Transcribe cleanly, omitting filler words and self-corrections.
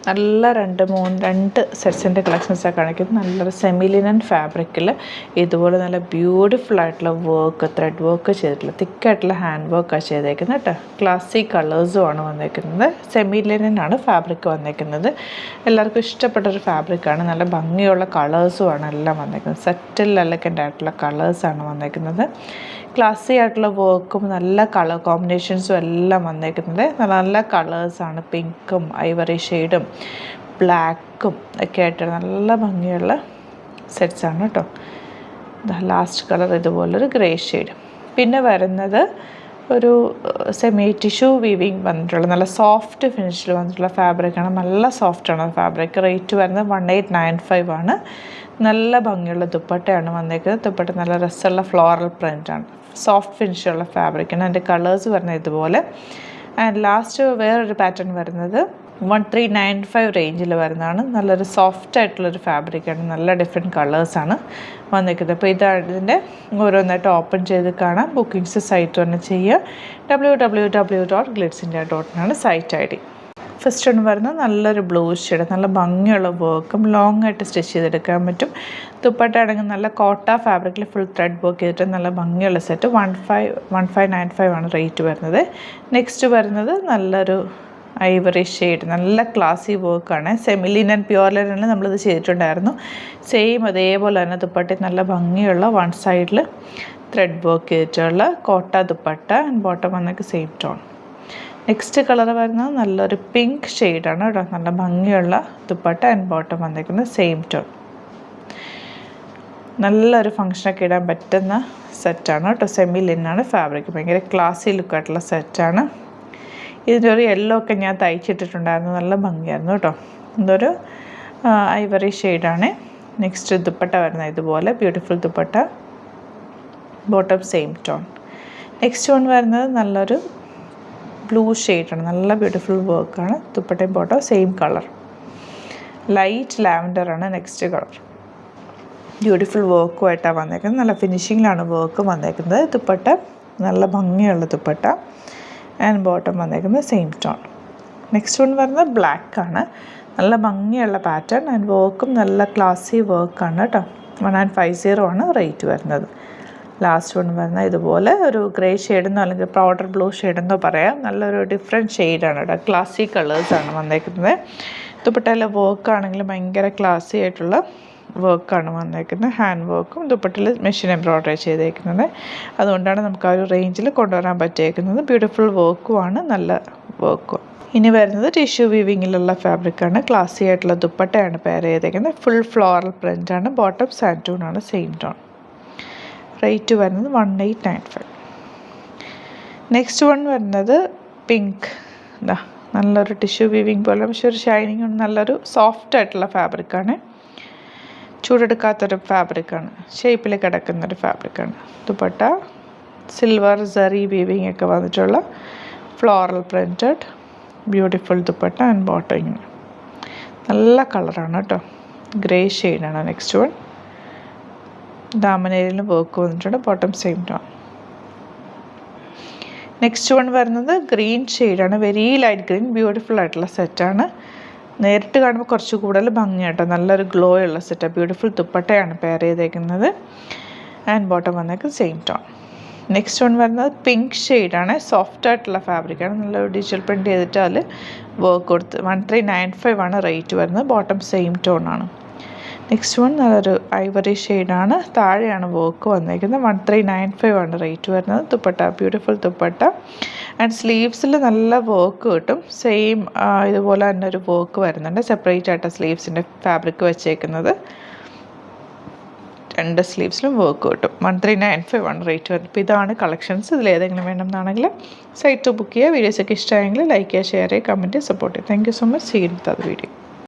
നല്ല രണ്ട് സെറ്റ്സിൻ്റെ കളക്ഷൻസാണ് കാണിക്കുന്നത്. നല്ലൊരു സെമി ലിനൻ ഫാബ്രിക്കിൽ ഇതുപോലെ നല്ല ബ്യൂട്ടിഫുൾ ആയിട്ടുള്ള വർക്ക്, ത്രെഡ് വർക്ക് ചെയ്തിട്ടുള്ള തിക്കായിട്ടുള്ള ഹാൻഡ് വർക്കാണ് ചെയ്തേക്കുന്നത് കേട്ടോ. ക്ലാസിക് കളേഴ്സുമാണ് വന്നേക്കുന്നത്. സെമി ലിനൻ ആണ് ഫാബ്രിക് വന്നേക്കുന്നത്. എല്ലാവർക്കും ഇഷ്ടപ്പെട്ടൊരു ഫാബ്രിക്കാണ്. നല്ല ഭംഗിയുള്ള കളേഴ്സുമാണ് എല്ലാം വന്നേക്കുന്നത്. സെറ്റിൽ എലഗൻ്റ് ആയിട്ടുള്ള കളേഴ്സാണ് വന്നേക്കുന്നത്. ക്ലാസി ആയിട്ടുള്ള വർക്കും നല്ല കളർ കോമ്പിനേഷൻസും എല്ലാം വന്നേക്കുന്നത്. നല്ല കളേഴ്സാണ്. പിങ്കും ഐവറി ഷെയ്ഡും ബ്ലാക്കും ഒക്കെ ആയിട്ട് നല്ല ഭംഗിയുള്ള സെറ്റ്സാണ് കേട്ടോ. ലാസ്റ്റ് കളർ ഇതുപോലൊരു ഗ്രേ ഷെയ്ഡ്. പിന്നെ വരുന്നത് ഒരു സെമി ടിഷ്യൂ വീവിങ് വന്നിട്ടുള്ള നല്ല സോഫ്റ്റ് ഫിനിഷിൽ വന്നിട്ടുള്ള ഫാബ്രിക്കാണ്. നല്ല സോഫ്റ്റാണ് ഫാബ്രിക്. റേറ്റ് വരുന്നത് 1895 ആണ്. നല്ല ഭംഗിയുള്ള ദുപ്പട്ടയാണ് വന്നേക്കുന്നത്. ദുപ്പട്ട നല്ല രസമുള്ള ഫ്ലോറൽ പ്രിൻ്റാണ്. സോഫ്റ്റ് ഫിനിഷുള്ള ഫാബ്രിക്കാണ്. അതിൻ്റെ കളേഴ്സ് വരുന്നത് ഇതുപോലെ. ആൻഡ് ലാസ്റ്റ് വേറൊരു പാറ്റേൺ വരുന്നത് 1395 റേഞ്ചിൽ വരുന്നതാണ്. നല്ലൊരു സോഫ്റ്റ് ആയിട്ടുള്ളൊരു ഫാബ്രിക്കാണ്. നല്ല ഡിഫറെൻറ്റ് കളേഴ്സാണ് വന്നിരിക്കുന്നത്. അപ്പോൾ ഇതാണ് ഇതിൻ്റെ ഓരോന്നായിട്ട് ഓപ്പൺ ചെയ്ത് കാണാം. ബുക്കിംഗ്സ് സൈറ്റ് തന്നെ ചെയ്യുക. www.glitzindia.in site ID. ഫസ്റ്റ് ഒന്ന് വരുന്നത് നല്ലൊരു ബ്ലൂ ഷെയ്ഡ്, നല്ല ഭംഗിയുള്ള വർക്കും ലോങ് ആയിട്ട് സ്റ്റിച്ച് ചെയ്തെടുക്കാൻ പറ്റും. ദുപ്പട്ട ആണെങ്കിൽ നല്ല കോട്ട ഫാബ്രിക്കിൽ ഫുൾ ത്രെഡ് വർക്ക് ചെയ്തിട്ട് നല്ല ഭംഗിയുള്ള സെറ്റ്. 1595 ആണ് റേറ്റ് വരുന്നത്. നെക്സ്റ്റ് വരുന്നത് നല്ലൊരു ഐവറി ഷെയ്ഡ്, നല്ല ക്ലാസി വർക്കാണ്. സെമി ലിനൻ പ്യുവർ ലിനനിൽ നമ്മളിത് ചെയ്തിട്ടുണ്ടായിരുന്നു. സെയിം അതേപോലെ തന്നെ ദുപ്പട്ട നല്ല ഭംഗിയുള്ള വൺ സൈഡിൽ ത്രെഡ് വർക്ക് ചെയ്തിട്ടുള്ള കോട്ട ദുപ്പട്ട. ആൻഡ് ബോട്ടം വന്നൊക്കെ സെയിം ടോൺ. നെക്സ്റ്റ് കളർ വരുന്നത് നല്ലൊരു പിങ്ക് ഷെയ്ഡാണ് കേട്ടോ. നല്ല ഭംഗിയുള്ള ദുപ്പട്ട ആൻഡ് ബോട്ടം വന്നിരിക്കുന്നത് സെയിം ടോൺ. നല്ലൊരു ഫങ്ഷനൊക്കെ ഇടാൻ പറ്റുന്ന സെറ്റാണ് കേട്ടോ. സെമി ലിനാണ് ഫാബ്രിക്. ഭയങ്കര ക്ലാസി ലുക്കായിട്ടുള്ള സെറ്റാണ്. ഇതിൻ്റെ ഒരു യെല്ലോ ഒക്കെ ഞാൻ തയ്ച്ചിട്ടിട്ടുണ്ടായിരുന്നു. നല്ല ഭംഗിയായിരുന്നു കേട്ടോ. ഇതൊരു ഐവറി ഷെയ്ഡാണ്. നെക്സ്റ്റ് ദുപ്പട്ട വരുന്നത് ഇതുപോലെ beautiful dupatta, bottom same tone. Next one വരുന്നത് നല്ലൊരു ബ്ലൂ ഷെയ്ഡാണ്. നല്ല ബ്യൂട്ടിഫുൾ വർക്കാണ്. ദുപ്പട്ടയും ബോട്ടം സെയിം കളർ, ലൈറ്റ് ലാവൻഡറാണ് നെക്സ്റ്റ് കളർ. ബ്യൂട്ടിഫുൾ വർക്കുമായിട്ടാണ് വന്നേക്കുന്നത്. നല്ല ഫിനിഷിങ്ങിലാണ് വർക്ക് വന്നേക്കുന്നത്. ദുപ്പട്ട നല്ല ഭംഗിയുള്ള ദുപ്പട്ട ആൻഡ് ബോട്ടം വന്നേക്കുന്നത് സെയിം ടോൺ. നെക്സ്റ്റ് വൺ വരുന്നത് ബ്ലാക്കാണ്. നല്ല ഭംഗിയുള്ള പാറ്റേൺ ആൻഡ് വർക്കും നല്ല ക്ലാസി വർക്കാണ് കേട്ടോ. 1950 ആണ് റേറ്റ് വരുന്നത്. ലാസ്റ്റ് വൺ വരുന്നത് ഇതുപോലെ ഒരു ഗ്രേ ഷെയ്ഡെന്നോ അല്ലെങ്കിൽ പൗഡർ ബ്ലൂ ഷെയ്ഡെന്നോ പറയാം. നല്ലൊരു ഡിഫറെൻറ്റ് ഷെയ്ഡാണ് കേട്ടോ. ക്ലാസി കളേഴ്സാണ് വന്നേക്കുന്നത്. ദുപ്പട്ടയിലെ വർക്കാണെങ്കിൽ ഭയങ്കര ക്ലാസി ആയിട്ടുള്ള വർക്കാണ് വന്നേക്കുന്നത്. ഹാൻഡ് വർക്കും ദുപ്പട്ടയിൽ മെഷീൻ എംബ്രോയ്ഡറി ചെയ്തേക്കുന്നത്. അതുകൊണ്ടാണ് നമുക്ക് ആ ഒരു റേഞ്ചിൽ കൊണ്ടുവരാൻ പറ്റിയേക്കുന്നത്. ബ്യൂട്ടിഫുൾ വർക്കുമാണ്, നല്ല വർക്കും. ഇനി വരുന്നത് ടിഷ്യൂ വീവിങ്ങിലുള്ള ഫാബ്രിക്കാണ്. ക്ലാസി ആയിട്ടുള്ള ദുപ്പട്ടയാണ് പെയർ ചെയ്തേക്കുന്നത്. ഫുൾ ഫ്ലോറൽ പ്രിൻ്റാണ്. ബോട്ടം സാൻറ്റൂണാണ് സെയിം ടോൺ. റേറ്റ് വരുന്നത് 1895. നെക്സ്റ്റ് വൺ വരുന്നത് പിങ്ക്. നല്ലൊരു ടിഷ്യൂ വീവിങ് പോലെ പക്ഷെ ഒരു ഷൈനിങ് ഉണ്ട്. നല്ലൊരു സോഫ്റ്റ് ആയിട്ടുള്ള ഫാബ്രിക്കാണ്. ചൂടെടുക്കാത്തൊരു ഫാബ്രിക്കാണ്. ഷേപ്പിൽ കിടക്കുന്നൊരു ഫാബ്രിക്കാണ്. ദുപ്പട്ട സിൽവർ സറി വീവിങ് ഒക്കെ വന്നിട്ടുള്ള floral printed beautiful dupatta and bottom. നല്ല കളറാണ് കേട്ടോ. ഗ്രേ ഷെയ്ഡാണ് നെക്സ്റ്റ് വൺ. ദാമനയിലും വർക്ക് വന്നിട്ടുണ്ട്. Bottom same tone. Next one വരുന്നത് ഗ്രീൻ ഷെയ്ഡാണ്. Very light green. ബ്യൂട്ടിഫുൾ ആയിട്ടുള്ള സെറ്റാണ്. നേരിട്ട് കാണുമ്പോൾ കുറച്ച് കൂടുതൽ ഭംഗിയാട്ടോ. നല്ലൊരു ഗ്ലോ ഉള്ള സെറ്റാണ്. ബ്യൂട്ടിഫുൾ ദുപ്പട്ടയാണ് പെയർ ചെയ്തേക്കുന്നത്. ആൻഡ് ബോട്ടം വന്നേക്ക് സെയിം ടോൺ. നെക്സ്റ്റ് വൺ വരുന്നത് പിങ്ക് ഷെയ്ഡാണ്. സോഫ്റ്റ് ആയിട്ടുള്ള ഫാബ്രിക്കാണ്. നല്ലൊരു ഡിജിറ്റൽ പ്രിൻറ്റ് ചെയ്തിട്ട് അതിൽ വർക്ക് കൊടുത്ത് 1395 ആണ് റേറ്റ് വരുന്നത്. ബോട്ടം സെയിം ടോൺ ആണ്. നെക്സ്റ്റ് വൺ നല്ലൊരു ഐവറി ഷെയ്ഡാണ്. താഴെയാണ് വർക്ക് വന്നേക്കുന്നത്. 1395 ആണ് റേറ്റ് വരുന്നത്. ദുപ്പട്ട ബ്യൂട്ടിഫുൾ ദുപ്പട്ട ആൻഡ് സ്ലീവ്സിൽ നല്ല വർക്ക് കിട്ടും. സെയിം ഇതുപോലെ തന്നെ ഒരു വർക്ക് വരുന്നുണ്ട്. സെപ്പറേറ്റ് ആയിട്ട് സ്ലീവ്സിൻ്റെ ഫാബ്രിക് വെച്ചേക്കുന്നത്. രണ്ട് സ്ലീവ്സിലും വർക്ക് കിട്ടും. 1395 ആണ് റേറ്റ് വരുന്നത്. ഇപ്പോൾ ഇതാണ് കളക്ഷൻസ്. ഇതിലേതെങ്കിലും വേണമെന്നാണെങ്കിൽ സൈറ്റ് ബുക്ക് ചെയ്യുക. വീഡിയോസൊക്കെ ഇഷ്ടമായെങ്കിൽ ലൈക്ക് ചെയ്യുക, ഷെയർ ചെയ്യുക, കമൻറ്റ് ചെയ്യുക, സപ്പോർട്ട് ചെയ്യുക. Thank you so much. See you in the video.